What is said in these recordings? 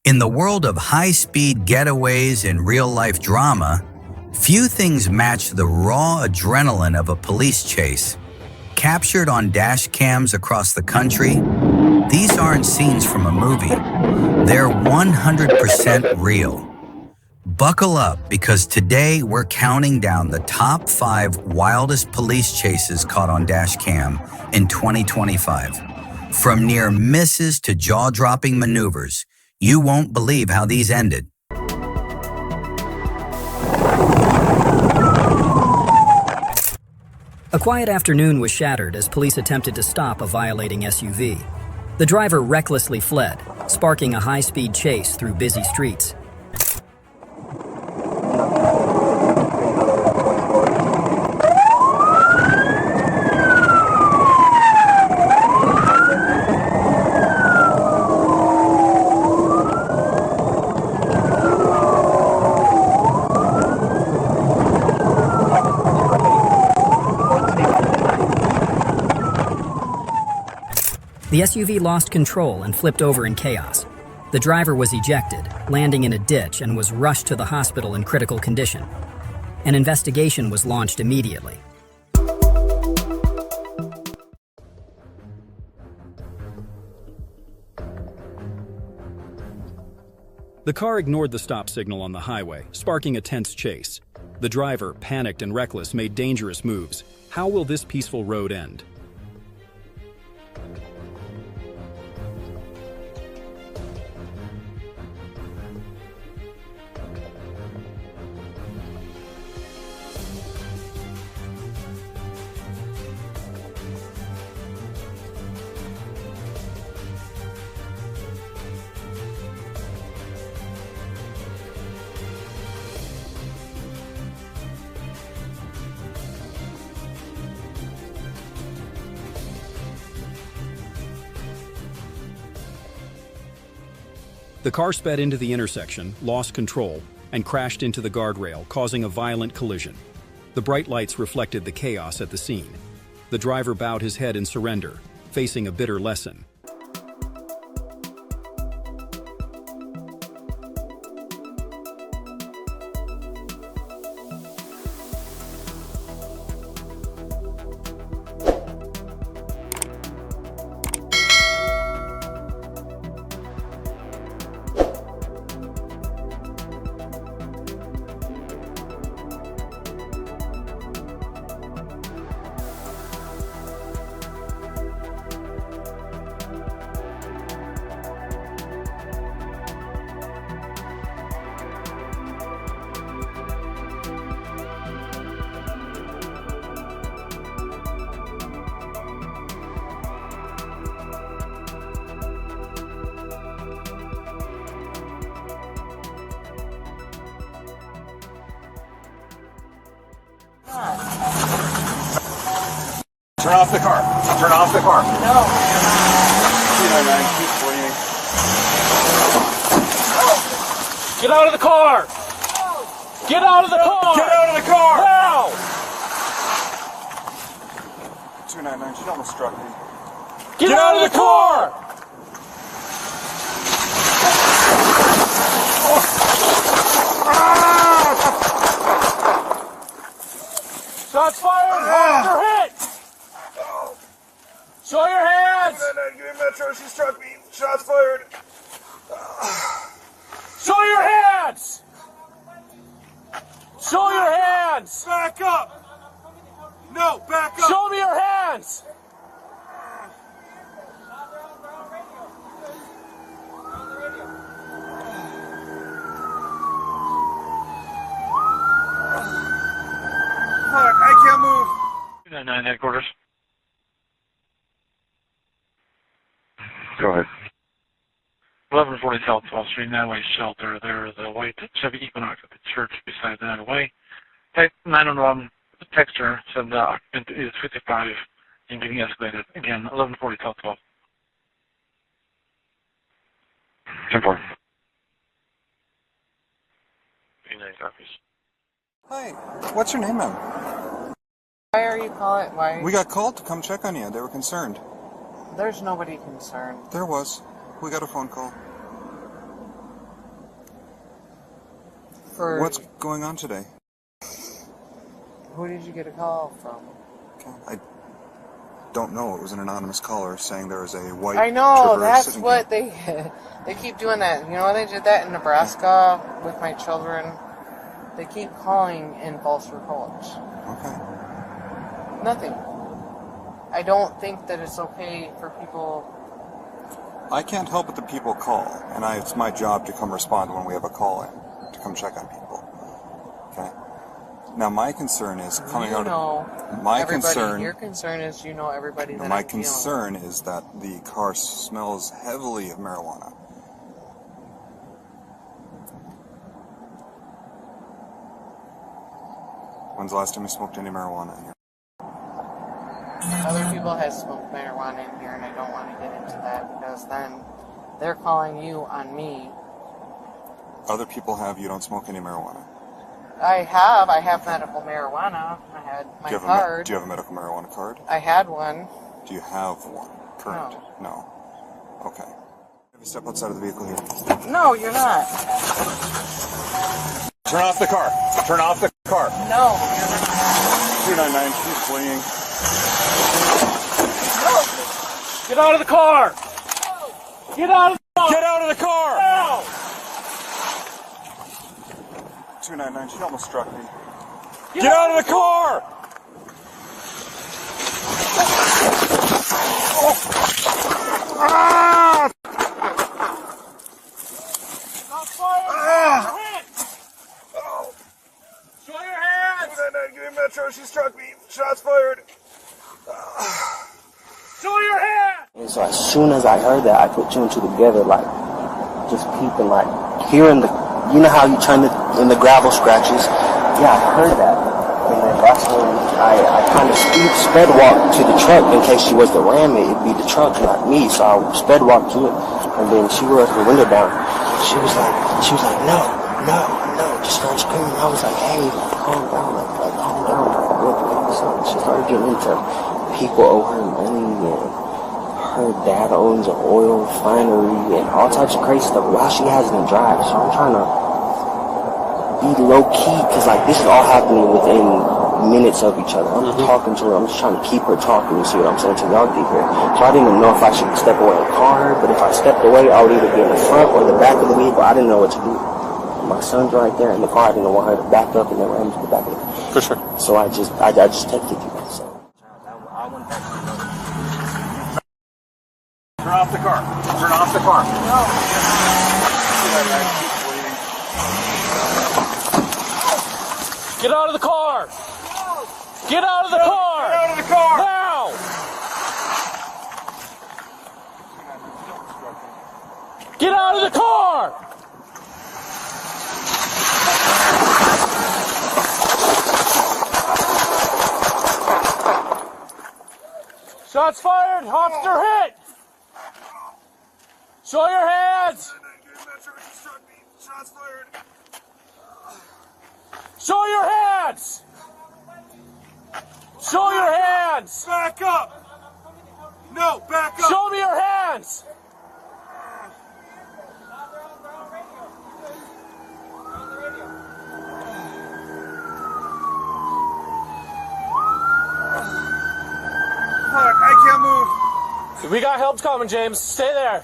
In the world of high-speed getaways and real-life drama, few things match the raw adrenaline of a police chase. Captured on dash cams across the country, these aren't scenes from a movie. They're 100% real. Buckle up, because today we're counting down the top 5 wildest police chases caught on Dashcam in 2025. From near misses to jaw-dropping maneuvers, you won't believe how these ended. A quiet afternoon was shattered as police attempted to stop a violating SUV. The driver recklessly fled, sparking a high-speed chase through busy streets. The SUV lost control and flipped over in chaos. The driver was ejected, landing in a ditch, and was rushed to the hospital in critical condition. An investigation was launched immediately. The car ignored the stop signal on the highway, sparking a tense chase. The driver, panicked and reckless, made dangerous moves. How will this peaceful road end? The car sped into the intersection, lost control, and crashed into the guardrail, causing a violent collision. The bright lights reflected the chaos at the scene. The driver bowed his head in surrender, facing a bitter lesson. Turn off the car. Turn off the car. No. 299, 248. Get out of the car! Get out of the car! Get out of the car! Now! 299, she almost struck me. Get out of the car! Shots fired! You're hit! Show your hands! Give me Metro, she struck me. Shots fired. Show your hands! Show your hands! Back up! No, back up! Show me your hands! Fuck, I can't move. 299 headquarters. Go ahead. 1140 South 12th Street, Natalie Shelter. There is a white Chevy Equinox at the church beside the Natalie. 911 texter said the occupant is 55 and getting escalated. Again, 1140 South 12th. 10-4. 89 copies. Hi, what's your name, ma'am? Why are you calling? Why? We got called to come check on you. They were concerned. There's nobody concerned. There was. We got a phone call. for... What's going on today? Who did you get a call from? Okay. I don't know. It was an anonymous caller saying there was a white... I know, Trooper that's sitting what here. they keep doing that. You know, they did that in Nebraska with my children. They keep calling in false reports. Okay. Nothing. I don't think that it's okay for people... I can't help it that people call, and it's my job to come respond when we have a call in, to come check on people. Okay? Now, my concern is coming out of... My concern... Your concern is you know everybody that My I'm concern is that the car smells heavily of marijuana. When's the last time you smoked any marijuana in here? Other people have smoked marijuana in here, and I don't want to get into that because then they're calling you on me. Other people have, you don't smoke any marijuana. I have medical marijuana. I had my card. Do you have a medical marijuana card? I had one. Do you have one? Current? No. Okay. Have you step outside of the vehicle here? No, you're not. Turn off the car. Turn off the car. No, you're not. 299, she's fleeing. Get out of the car! Get out of the car! Get out of the car! Now! 299, she almost struck me. Get out of the car! Ah! Not fired! Hit! Show your hands! 299, give me Metro, she struck me. Shots fired. Show your hands! And so as soon as I heard that, I put two and two together, like, just peeping, like, hearing the, you know how you turn in the gravel scratches? Yeah, I heard that. And then that's when I kind of sped walked to the truck in case she was to ram it. It'd be the truck, not me. So I sped walked to it. And then she rolled her window down. She was like, no, just start screaming. I was like, hey, calm down, like calm down. So she started getting into people owe her money, and her dad owns an oil refinery, and all types of crazy stuff while she hasn't drive. So I'm trying to be low key, because like this is all happening within minutes of each other. I'm talking to her, I'm just trying to keep her talking, you see what I'm saying, to y'all deep here. So I didn't even know if I should step away and call her, but if I stepped away, I would either be in the front or the back of the vehicle. I didn't know what to do. My son's right there in the car. I didn't want her to back up and then ram to the back of the car. For sure. So I just texted you. So I went back to the... Turn off the car. Turn off the car. No. Get out of the car! Get out of the car! Get out of the car! Now! Get out of the car! Shots fired! Officer hit! Show your hands! Shots fired. Show your hands! Show your hands! Back up! No, back up! Show me your hands! Fuck, I can't move. We got help coming, James. Stay there.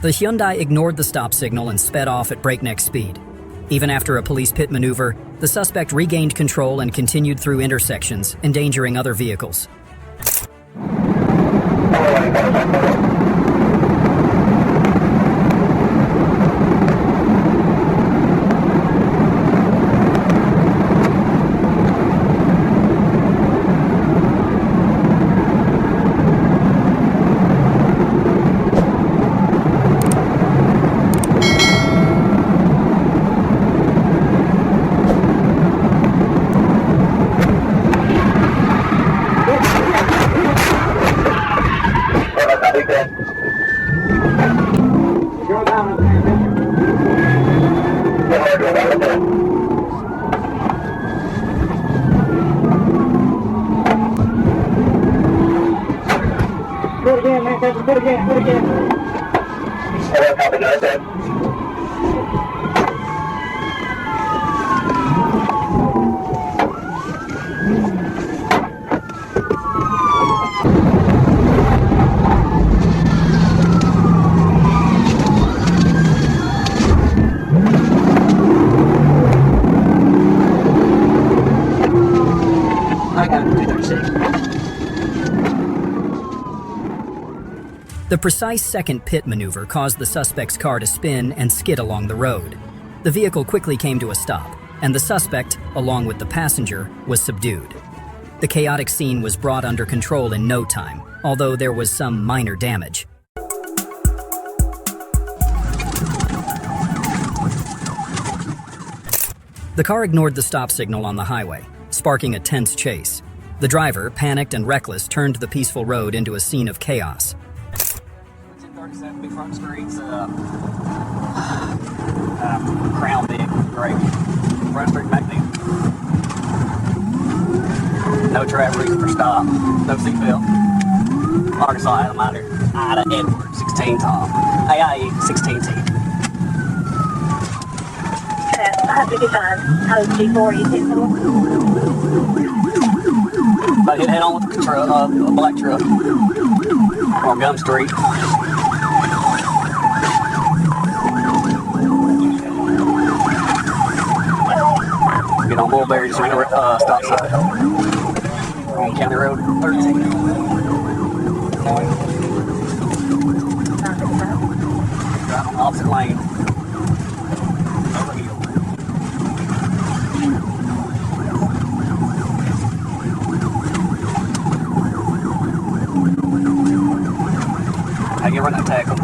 The Hyundai ignored the stop signal and sped off at breakneck speed. Even after a police pit maneuver, the suspect regained control and continued through intersections, endangering other vehicles. The precise second pit maneuver caused the suspect's car to spin and skid along the road. The vehicle quickly came to a stop, and the suspect, along with the passenger, was subdued. The chaotic scene was brought under control in no time, although there was some minor damage. The car ignored the stop signal on the highway, sparking a tense chase. The driver, panicked and reckless, turned the peaceful road into a scene of chaos. 237 Big Front Streets, Crown Big, great. Front Street Magnet. No traffic reason for stop. No seatbelt. Arkansas, Ida Edward, 16 Tom. AIE, 16 T. 55, OG4, But hit head on with the truck, a black truck on Gum Street. Get on Bullberry, just ring the stop sign. On County Road 13. Drive on the opposite lane. Over hill. How you run that tackle?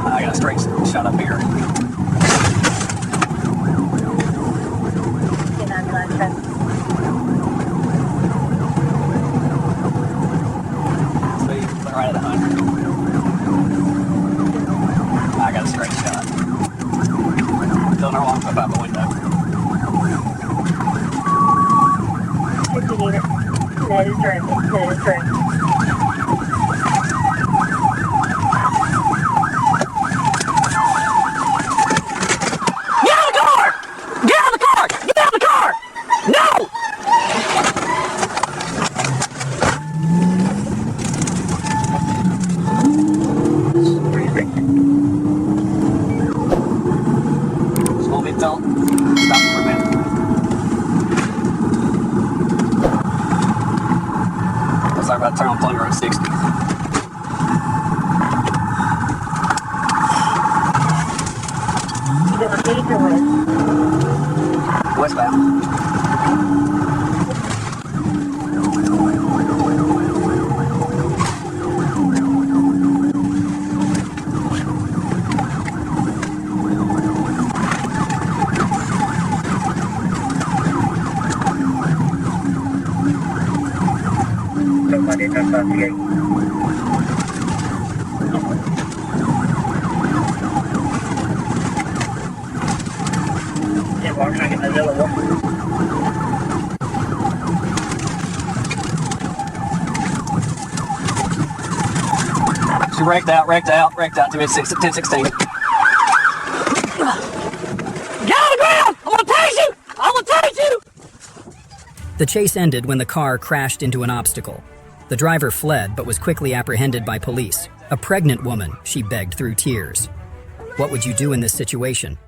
I got a straight shot up here. Speed right at 100. I got a straight shot. Don't know why I'm up out the window. 50 units. That is correct. That is correct. Stop for a minute. Looks like I'm about to turn on Plunger Road 60. Is it east or west? Westbound. She wrecked out to mid-1016. Get on the ground! I want to tase you! I want to tase you! The chase ended when the car crashed into an obstacle. The driver fled but was quickly apprehended by police. A pregnant woman, she begged through tears. What would you do in this situation?